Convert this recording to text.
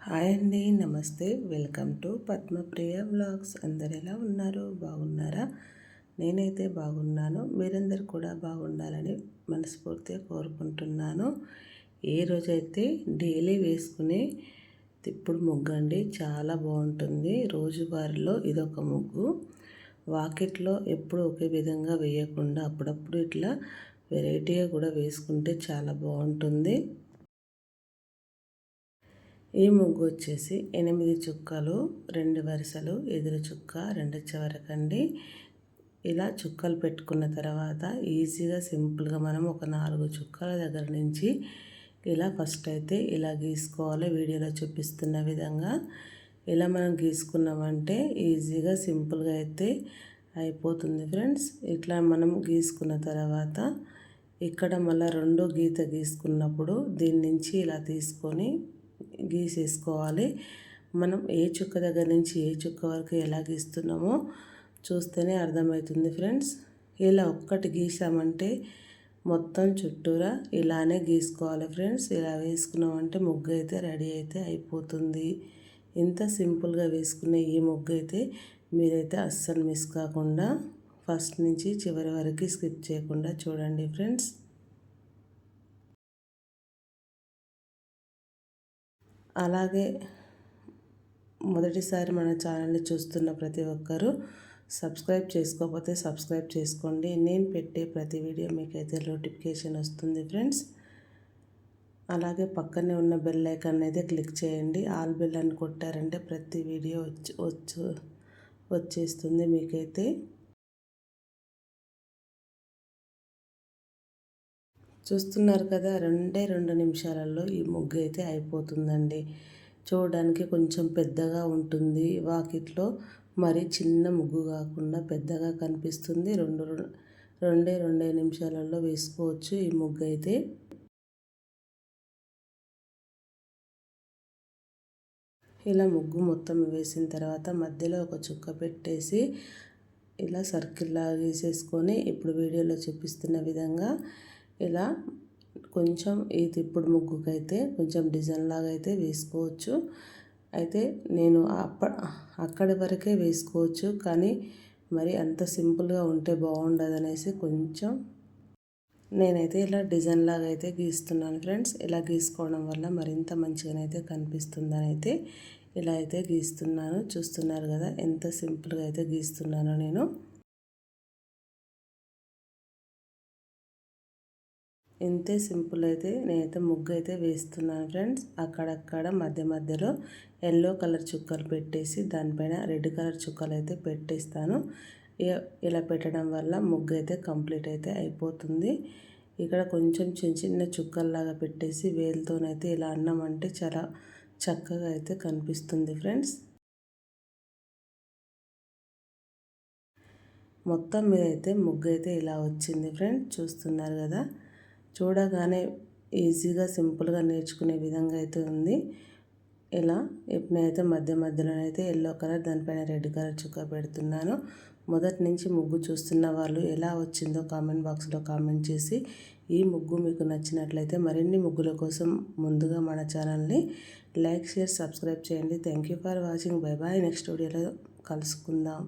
Hi అండి, నమస్తే. Welcome to Padmapriya vlogs. అందరు ఎలా ఉన్నారు? బాగున్నారా? నేనైతే బాగున్నాను. మీరందరూ కూడా బాగుండాలని మనస్ఫూర్తిగా కోరుకుంటున్నాను. ఏ రోజైతే డైలీ వేసుకునే తిప్పుడు ముగ్గు అండి, చాలా బాగుంటుంది. రోజువారీలో ఇదొక ముగ్గు. వాకిట్లో ఎప్పుడు ఒకే విధంగా వేయకుండా అప్పుడప్పుడు ఇట్లా వెరైటీగా కూడా వేసుకుంటే చాలా బాగుంటుంది. ఈ ముగ్గు వచ్చేసి 8 చుక్కలు, 2 వరుసలు, ఎదురు చుక్క, 2 చివరకండి. ఇలా చుక్కలు పెట్టుకున్న తర్వాత ఈజీగా సింపుల్గా మనం ఒక 4 చుక్కల దగ్గర నుంచి ఇలా ఫస్ట్ అయితే ఇలా గీసుకోవాలి. వీడియోలో చూపిస్తున్న విధంగా ఇలా మనం గీసుకున్నామంటే ఈజీగా సింపుల్గా అయితే అయిపోతుంది ఫ్రెండ్స్. ఇట్లా మనం గీసుకున్న తర్వాత ఇక్కడ మళ్ళీ రెండో గీత గీసుకున్నప్పుడు దీని నుంచి ఇలా తీసుకొని గీసేసుకోవాలి. మనం ఏ చుక్క దగ్గర నుంచి ఏ చుక్క వరకు ఎలా గీస్తున్నామో చూస్తేనే అర్థమవుతుంది ఫ్రెండ్స్. ఇలా ఒక్కటి గీసామంటే మొత్తం చుట్టూరా ఇలానే గీసుకోవాలి ఫ్రెండ్స్. ఇలా వేసుకున్నామంటే ముగ్గు అయితే రెడీ అయితే అయిపోతుంది. ఇంత సింపుల్గా వేసుకునే ఈ ముగ్గు అయితే మీరైతే అస్సలు మిస్ కాకుండా ఫస్ట్ నుంచి చివరి వరకు స్కిప్ చేయకుండా చూడండి ఫ్రెండ్స్. అలాగే మొదటిసారి మన ఛానల్ని చూస్తున్న ప్రతి ఒక్కరూ సబ్స్క్రైబ్ చేసుకోకపోతే సబ్స్క్రైబ్ చేసుకోండి. నేను పెట్టే ప్రతి వీడియో మీకైతే నోటిఫికేషన్ వస్తుంది ఫ్రెండ్స్. అలాగే పక్కనే ఉన్న బెల్ ఐకాన్ అయితే క్లిక్ చేయండి. ఆల్ బెల్ అని కొట్టారంటే ప్రతి వీడియో వచ్చేస్తుంది మీకైతే. చూస్తున్నారు కదా, 2 నిమిషాలలో ఈ ముగ్గు అయితే అయిపోతుందండి. చూడడానికి కొంచెం పెద్దగా ఉంటుంది. వాకిట్లో మరి చిన్న ముగ్గు కాకుండా పెద్దగా కనిపిస్తుంది. 2 నిమిషాలలో వేసుకోవచ్చు ఈ ముగ్గు అయితే. ఇలా ముగ్గు మొత్తం వేసిన తర్వాత మధ్యలో ఒక చుక్క పెట్టేసి ఇలా సర్కిల్ లాగా గీసేసుకొని ఇప్పుడు వీడియోలో చూపిస్తున్న విధంగా ఇలా కొంచెం ఈ తిప్పుడు ముగ్గుకైతే కొంచెం డిజైన్ లాగా అయితే వేసుకోవచ్చు. అయితే నేను అక్కడి వరకే వేసుకోవచ్చు, కానీ మరి అంత సింపుల్గా ఉంటే బాగుండదనేసి కొంచెం నేనైతే ఇలా డిజైన్ లాగా అయితే గీస్తున్నాను ఫ్రెండ్స్. ఇలా గీసుకోవడం వల్ల మరింత మంచిగానైతే కనిపిస్తుందని అయితే ఇలా అయితే గీస్తున్నాను. చూస్తున్నారు కదా ఎంత సింపుల్గా అయితే గీస్తున్నానో నేను. ఇంతే సింపుల్ అయితే నేనైతే ముగ్గు అయితే వేస్తున్నాను ఫ్రెండ్స్. అక్కడక్కడ మధ్యలో ఎల్లో కలర్ చుక్కలు పెట్టేసి దానిపైన రెడ్ కలర్ చుక్కలు అయితే పెట్టేస్తాను. ఇలా పెట్టడం వల్ల ముగ్గు అయితే కంప్లీట్ అయితే అయిపోతుంది. ఇక్కడ కొంచెం చిన్న చుక్కల్లాగా పెట్టేసి వేలుతోనైతే ఇలా అన్నామంటే చాలా చక్కగా అయితే కనిపిస్తుంది ఫ్రెండ్స్. మొత్తం మీద అయితే ముగ్గు అయితే ఇలా వచ్చింది ఫ్రెండ్స్. చూస్తున్నారు కదా, చూడగానే ఈజీగా సింపుల్గా నేర్చుకునే విధంగా అయితే ఉంది. ఇలా ఇప్పుడైతే మధ్యలోనైతే ఎల్లో కలర్ దానిపైన రెడ్ కలర్ చుక్క పెడుతున్నాను. మొదటి నుంచి ముగ్గు చూస్తున్న వాళ్ళు ఎలా వచ్చిందో కామెంట్ బాక్స్లో కామెంట్ చేసి ఈ ముగ్గు మీకు నచ్చినట్లయితే మరిన్ని ముగ్గుల కోసం ముందుగా మన ఛానల్ని లైక్, షేర్, సబ్స్క్రైబ్ చేయండి. Thank you for watching. Bye bye. Next వీడియోలో కలుసుకుందాం.